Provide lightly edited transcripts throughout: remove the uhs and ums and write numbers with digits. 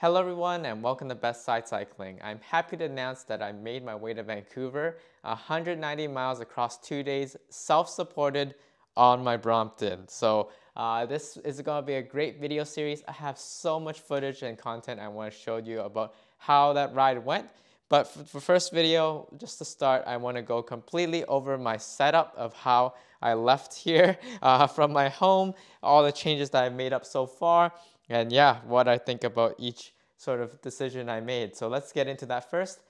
Hello everyone and welcome to Best Side Cycling. I'm happy to announce that I made my way to Vancouver, 190 miles across 2 days, self-supported on my Brompton. So this is going to be a great video series. I have so much footage and content I want to show you about how that ride went. But for the first video, just to start, I want to go completely over my setup of how I left here from my home, all the changes that I've made up so far, and yeah, what I think about each sort of decision I made. So let's get into that first.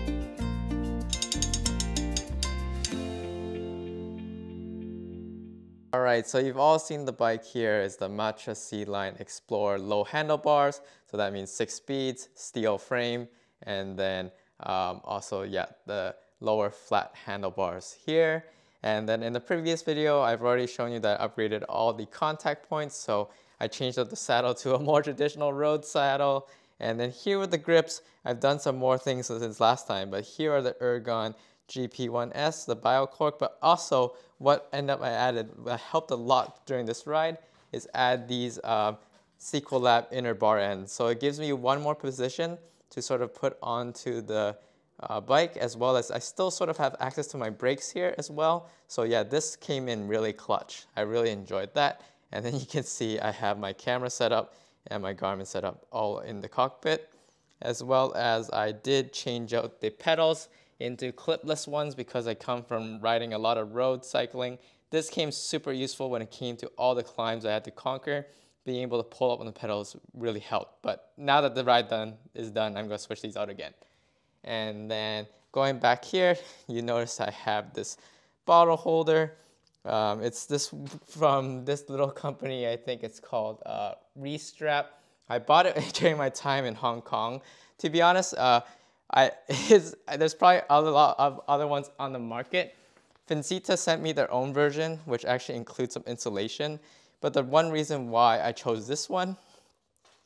Alright, so you've all seen the bike here. Is the Matra C-Line Explorer low handlebars. So that means 6 speeds, steel frame, and then also, yeah, the lower flat handlebars here. And then in the previous video, I've already shown you that I upgraded all the contact points. So I changed up the saddle to a more traditional road saddle. And then here with the grips, I've done some more things since last time. But here are the Ergon GP1S, the BioCork, but also what I added, that helped a lot during this ride, is add these Sequolab inner bar ends. So it gives me one more position to sort of put onto the bike, as well as I still sort of have access to my brakes here as well. So yeah, this came in really clutch. I really enjoyed that. And then you can see I have my camera set up and my Garmin set up all in the cockpit, as well as I did change out the pedals into clipless ones because I come from riding a lot of road cycling. This came super useful when it came to all the climbs I had to conquer. Being able to pull up on the pedals really helped. But now that the ride is done, I'm going to switch these out again. And then going back here, you notice I have this bottle holder. It's this from this little company, I think it's called Restrap. I bought it during my time in Hong Kong. To be honest, there's probably a lot of other ones on the market. Vincita sent me their own version, which actually includes some insulation. But the one reason why I chose this one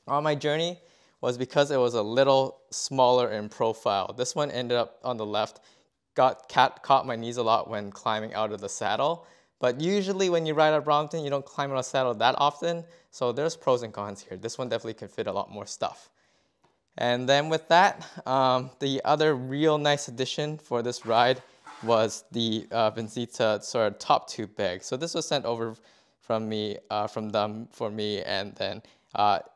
on my journey was because it was a little smaller in profile. This one ended up on the left, caught my knees a lot when climbing out of the saddle. But usually when you ride a Brompton, you don't climb on a saddle that often. So there's pros and cons here. This one definitely can fit a lot more stuff. And then with that, the other real nice addition for this ride was the Vincita sort of top tube bag. So this was sent over from them for me, and then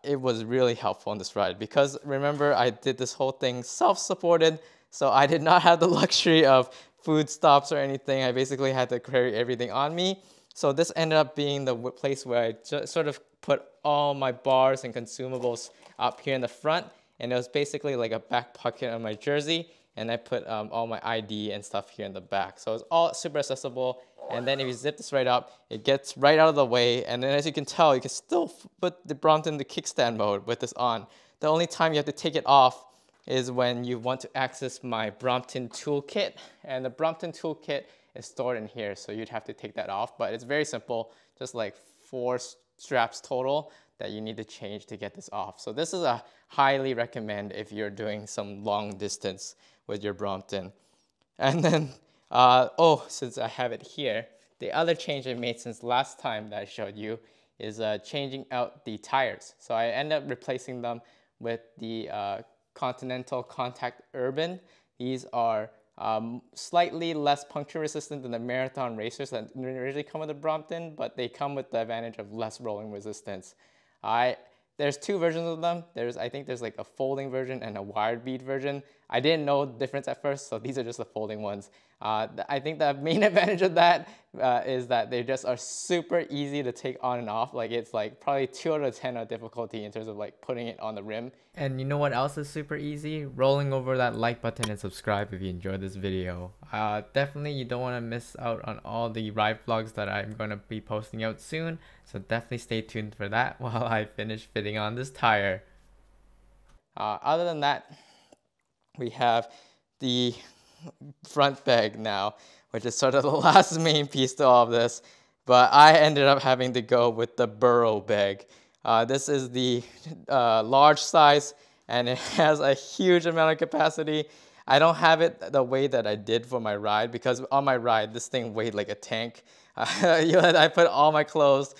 it was really helpful on this ride because remember I did this whole thing self-supported, so I did not have the luxury of food stops or anything. I basically had to carry everything on me. So this ended up being the place where I just sort of put all my bars and consumables up here in the front, and it was basically like a back pocket on my jersey, and I put all my ID and stuff here in the back. So it's all super accessible. And then if you zip this right up, it gets right out of the way. And then as you can tell, you can still put the Brompton into kickstand mode with this on. The only time you have to take it off is when you want to access my Brompton toolkit. And the Brompton toolkit is stored in here, so you'd have to take that off. But it's very simple, just like 4 straps total that you need to change to get this off. So this is a highly recommend if you're doing some long distance with your Brompton. And then since I have it here, the other change I made since last time that I showed you is changing out the tires. So I ended up replacing them with the Continental Contact Urban. These are slightly less puncture resistant than the marathon racers that originally come with the Brompton, but they come with the advantage of less rolling resistance. There's 2 versions of them. I think there's like a folding version and a wired bead version. I didn't know the difference at first, so these are just the folding ones. I think the main advantage of that is that they just are super easy to take on and off. Like it's like probably 2 out of 10 of difficulty in terms of like putting it on the rim. And you know what else is super easy? Rolling over that like button and subscribe if you enjoyed this video. Definitely you don't want to miss out on all the ride vlogs that I'm going to be posting out soon. So definitely stay tuned for that while I finish fitting on this tire. Other than that, we have the front bag now, which is sort of the last main piece to all of this. But I ended up having to go with the Burrow bag. This is the large size, and it has a huge amount of capacity. I don't have it the way that I did for my ride because on my ride, this thing weighed like a tank. I put all my clothes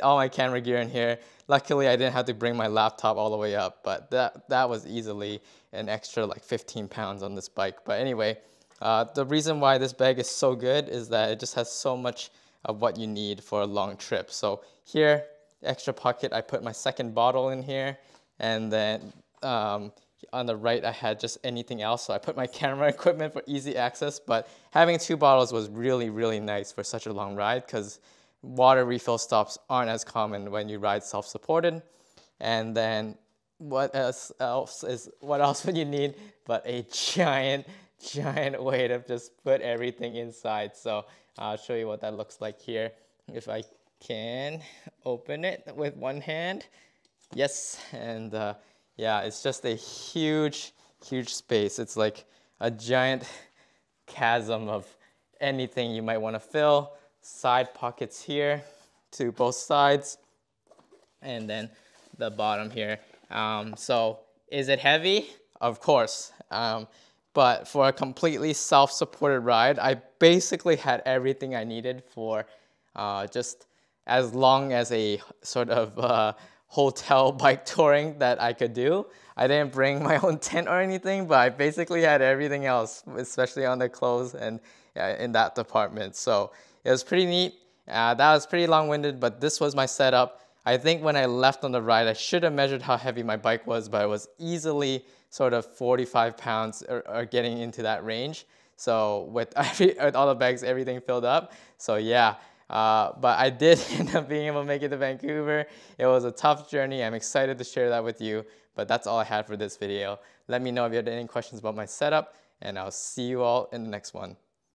all my camera gear in here. Luckily, I didn't have to bring my laptop all the way up, but that was easily an extra like 15 pounds on this bike. But anyway, the reason why this bag is so good is that it just has so much of what you need for a long trip. So here, extra pocket, I put my second bottle in here, and then on the right I had just anything else. So I put my camera equipment for easy access, but having 2 bottles was really, really nice for such a long ride because water refill stops aren't as common when you ride self-supported. And then what else would you need but a giant way to just put everything inside. So I'll show you what that looks like here. If I can open it with one hand. Yes, and yeah, it's just a huge space. It's like a giant chasm of anything you might want to fill. Side pockets here to both sides, and then the bottom here. So is it heavy? Of course. But for a completely self-supported ride, I basically had everything I needed for just as long as a sort of hotel bike touring that I could do. I didn't bring my own tent or anything, but I basically had everything else, especially on the clothes and in that department. So it was pretty neat. That was pretty long-winded, but this was my setup. I think when I left on the ride, I should have measured how heavy my bike was, but it was easily sort of 45 pounds or getting into that range. So with all the bags, everything filled up. So yeah, but I did end up being able to make it to Vancouver. It was a tough journey. I'm excited to share that with you, but that's all I had for this video. Let me know if you had any questions about my setup, and I'll see you all in the next one.